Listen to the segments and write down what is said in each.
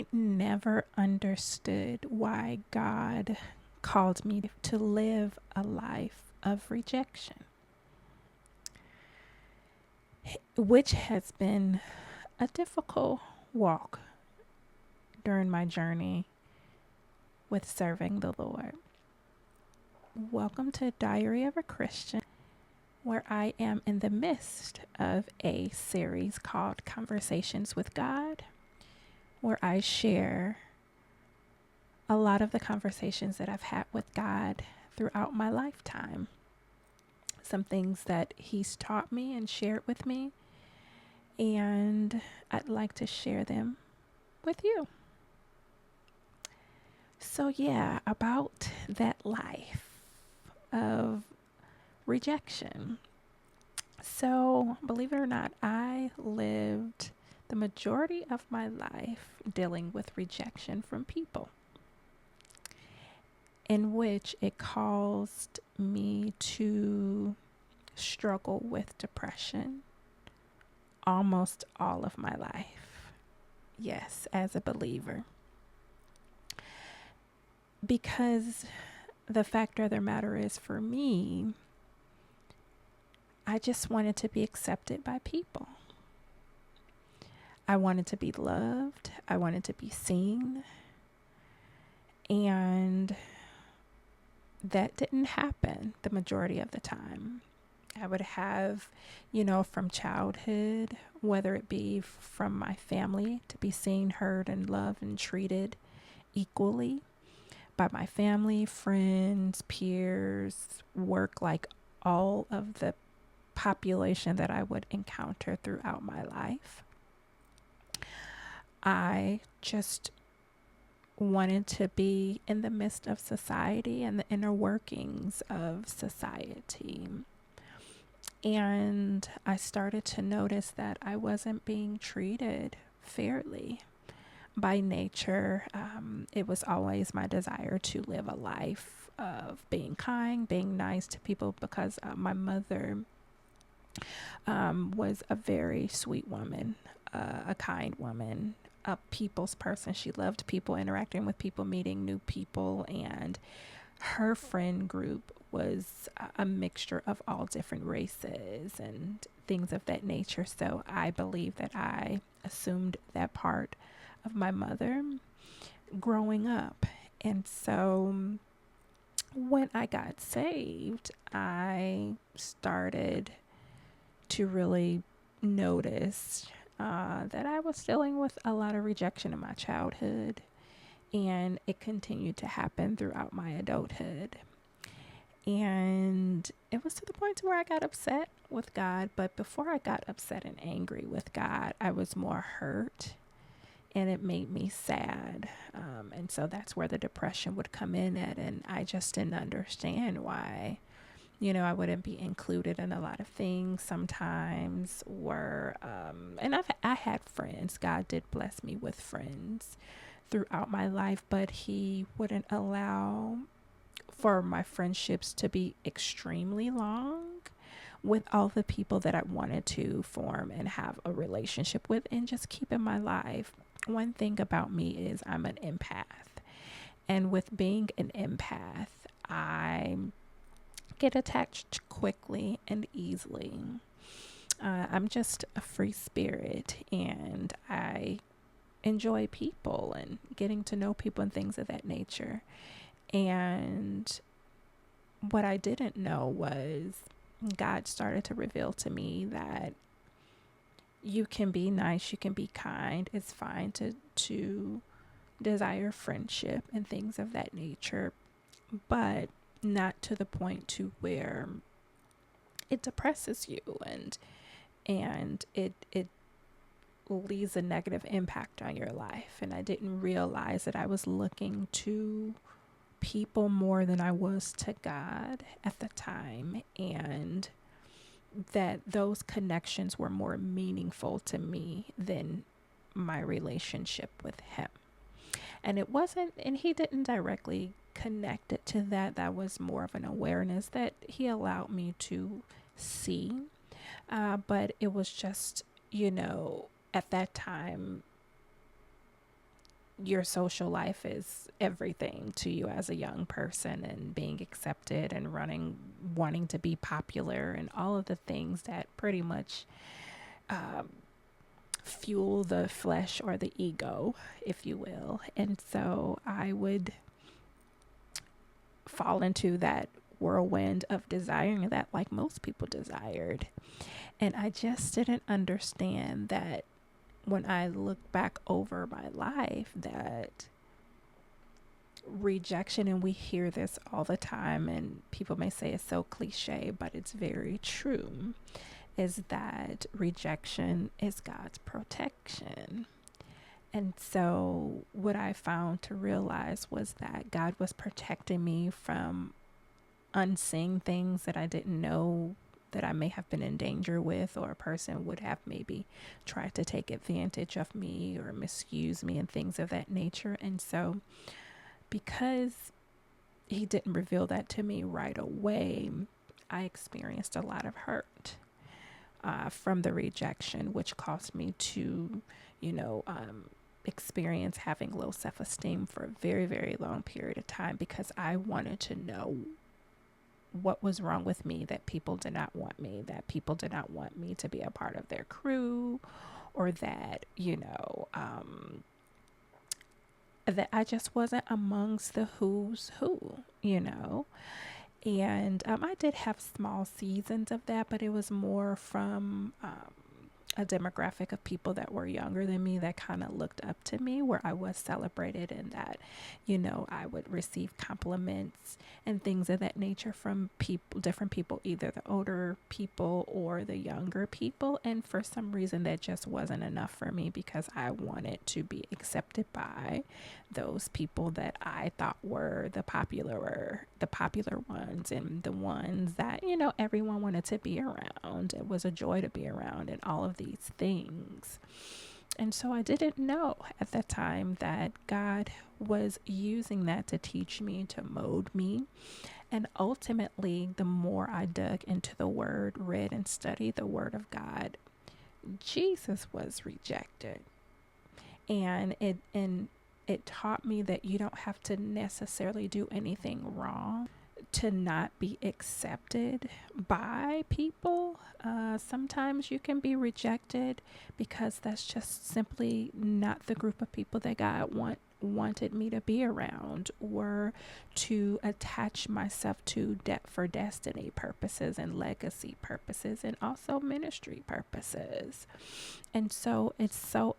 I never understood why God called me to live a life of rejection, which has been a difficult walk during my journey with serving the Lord. Welcome to Diary of a Christian, where I am in the midst of a series called Conversations with God, where I share a lot of the conversations that I've had with God throughout my lifetime. Some things that He's taught me and shared with me, and I'd like to share them with you. So, yeah, about that life of rejection. So, believe it or not, I lived the majority of my life dealing with rejection from people, in which it caused me to struggle with depression almost all of my life. Yes, as a believer. Because the fact of the matter is, for me, I just wanted to be accepted by people. I wanted to be loved. I wanted to be seen. And that didn't happen the majority of the time. I would have, from childhood, whether it be from my family, to be seen, heard, and loved and treated equally by my family, friends, peers, work, like all of the population that I would encounter throughout my life. I just wanted to be in the midst of society and the inner workings of society. And I started to notice that I wasn't being treated fairly. By nature, it was always my desire to live a life of being kind, being nice to people, because my mother was a very sweet woman, a kind woman, a people's person. She loved people, interacting with people, meeting new people, and her friend group was a mixture of all different races and things of that nature. So I believe that I assumed that part of my mother growing up. And so when I got saved, I started to really notice that I was dealing with a lot of rejection in my childhood, and it continued to happen throughout my adulthood. And it was to the point to where I got upset with God. But before I got upset and angry with God, I was more hurt, and it made me sad. And so that's where the depression would come in at. And I just didn't understand why, I wouldn't be included in a lot of things sometimes were, and I had friends. God did bless me with friends throughout my life, but He wouldn't allow for my friendships to be extremely long with all the people that I wanted to form and have a relationship with and just keep in my life. One thing about me is I'm an empath. And with being an empath, I get attached quickly and easily. I'm just a free spirit, and I enjoy people and getting to know people and things of that nature. And what I didn't know was God started to reveal to me that you can be nice, you can be kind. It's fine to desire friendship and things of that nature, but not to the point to where it depresses you and it leaves a negative impact on your life. And I didn't realize that I was looking to people more than I was to God at the time, and that those connections were more meaningful to me than my relationship with Him. And it wasn't, and He didn't directly connect it to that. That was more of an awareness that He allowed me to see. But it was just, at that time, your social life is everything to you as a young person, and being accepted and wanting to be popular and all of the things that pretty much fuel the flesh or the ego, if you will. And so I would fall into that whirlwind of desiring that like most people desired. And I just didn't understand that when I look back over my life, that rejection, and we hear this all the time, and people may say it's so cliche, but it's very true, is that rejection is God's protection. And so what I found to realize was that God was protecting me from unseen things that I didn't know that I may have been in danger with, or a person would have maybe tried to take advantage of me or misuse me and things of that nature. And so because he didn't reveal that to me right away, I experienced a lot of hurt from the rejection, which caused me to, experience having low self-esteem for a very, very long period of time, because I wanted to know what was wrong with me, that people did not want me, that people did not want me to be a part of their crew, or that, that I just wasn't amongst the who's who. And I did have small seasons of that, but it was more from a demographic of people that were younger than me that kind of looked up to me, where I was celebrated, and that, I would receive compliments and things of that nature from different people, either the older people or the younger people. And for some reason, that just wasn't enough for me, because I wanted to be accepted by those people that I thought were the popular ones, and the ones that, everyone wanted to be around. It was a joy to be around, and all of these things. And so I didn't know at the time that God was using that to teach me, to mold me. And ultimately, the more I dug into the word, read and studied the word of God, Jesus was rejected. And it taught me that you don't have to necessarily do anything wrong to not be accepted by people. Sometimes you can be rejected because that's just simply not the group of people that God wanted me to be around, or to attach myself to for destiny purposes and legacy purposes, and also ministry purposes. And so it's so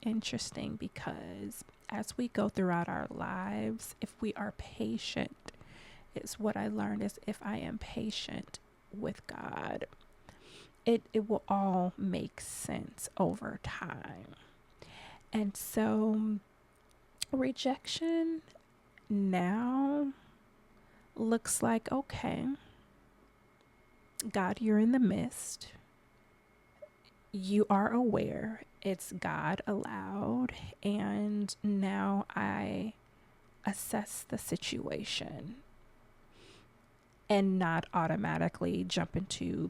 interesting, because as we go throughout our lives, if we are patient, it's what I learned is, if I am patient with God, it will all make sense over time. And so rejection now looks like, okay, God, you're in the midst. You are aware it's God allowed. And now I assess the situation, and not automatically jump into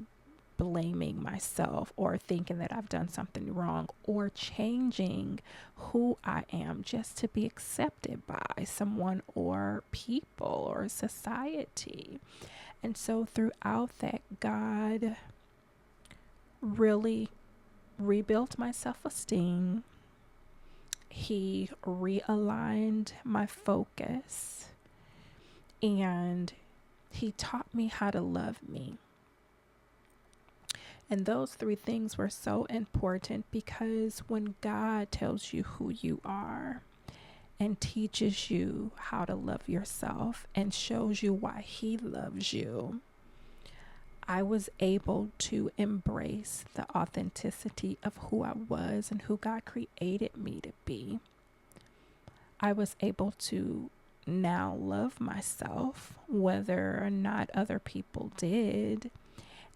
blaming myself, or thinking that I've done something wrong, or changing who I am just to be accepted by someone or people or society. And so throughout that, God really rebuilt my self-esteem. He realigned my focus, and he taught me how to love me. And those three things were so important, because when God tells you who you are and teaches you how to love yourself and shows you why he loves you, I was able to embrace the authenticity of who I was and who God created me to be. I was able to now love myself, whether or not other people did.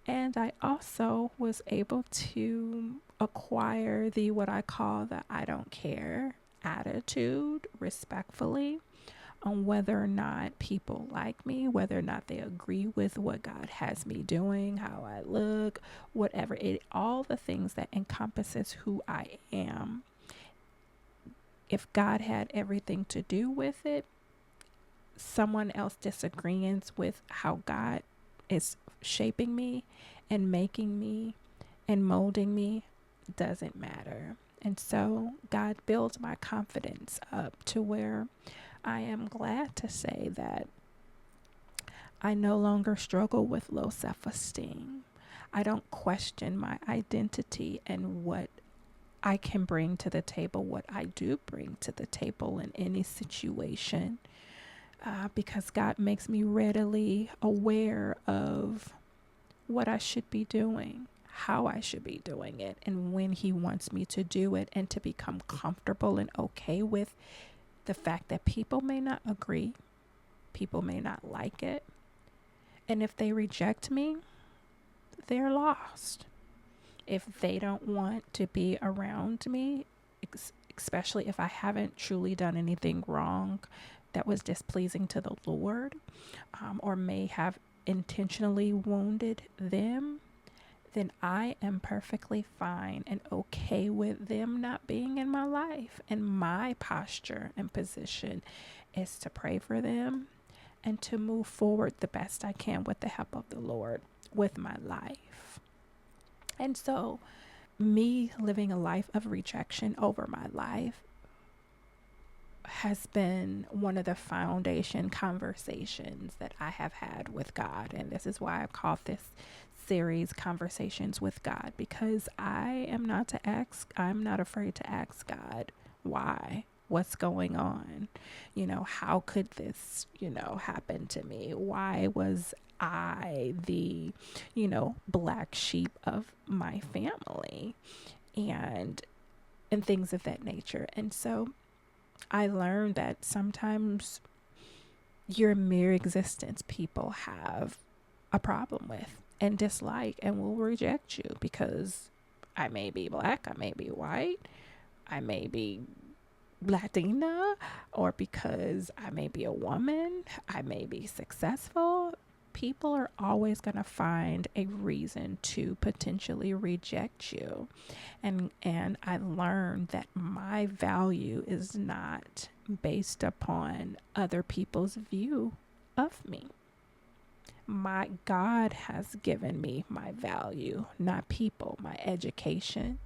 And I also was able to acquire what I call the I don't care attitude, respectfully, on whether or not people like me, whether or not they agree with what God has me doing, how I look, whatever. All the things that encompasses who I am. if God had everything to do with it, someone else disagreeing with how God is shaping me and making me and molding me doesn't matter. And so God builds my confidence up to where I am glad to say that I no longer struggle with low self-esteem. I don't question my identity and what I can bring to the table, what I do bring to the table in any situation, because God makes me readily aware of what I should be doing, how I should be doing it, and when He wants me to do it, and to become comfortable and okay with the fact that people may not agree, people may not like it, and if they reject me, they're lost. If they don't want to be around me, especially if I haven't truly done anything wrong that was displeasing to the Lord, or may have intentionally wounded them, then I am perfectly fine and okay with them not being in my life. And my posture and position is to pray for them and to move forward the best I can with the help of the Lord with my life. And so, me living a life of rejection over my life has been one of the foundation conversations that I have had with God. And this is why I called this series Conversations with God, because I'm not afraid to ask God why. What's going on? How could this, happen to me? Why was I the, black sheep of my family? And things of that nature. And so I learned that sometimes your mere existence people have a problem with and dislike and will reject you, because I may be black, I may be white, I may be Latina, or because I may be a woman, I may be successful. People are always going to find a reason to potentially reject you. And I learned that my value is not based upon other people's view of me. My God has given me my value, not people. My education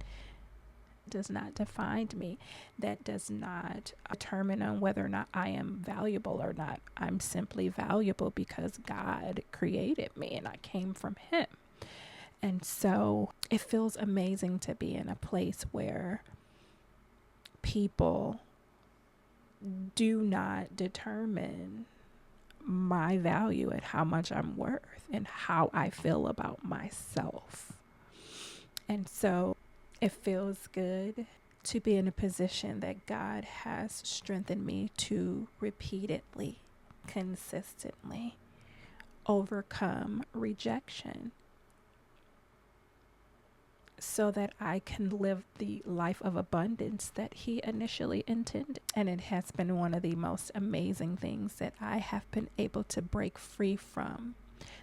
does not define me. That does not determine on whether or not I am valuable or not. I'm simply valuable because God created me and I came from Him. And so it feels amazing to be in a place where people do not determine my value and how much I'm worth and how I feel about myself. And so it feels good to be in a position that God has strengthened me to repeatedly, consistently overcome rejection, so that I can live the life of abundance that He initially intended. And it has been one of the most amazing things that I have been able to break free from,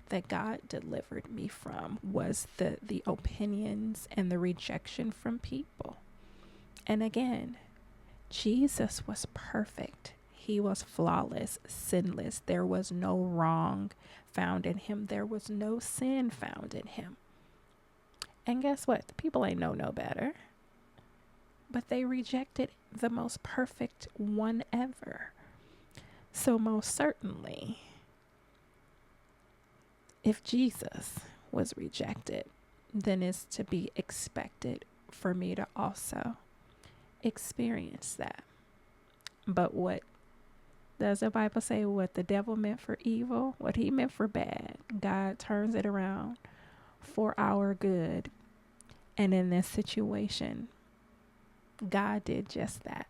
that God delivered me from, was the opinions and the rejection from people. And again, Jesus was perfect. He was flawless, sinless. There was no wrong found in Him. There was no sin found in Him. And guess what? The people ain't know no better. But they rejected the most perfect one ever. So most certainly, if Jesus was rejected, then it's to be expected for me to also experience that. But what does the Bible say? What the devil meant for evil, what he meant for bad, God turns it around for our good. And in this situation, God did just that.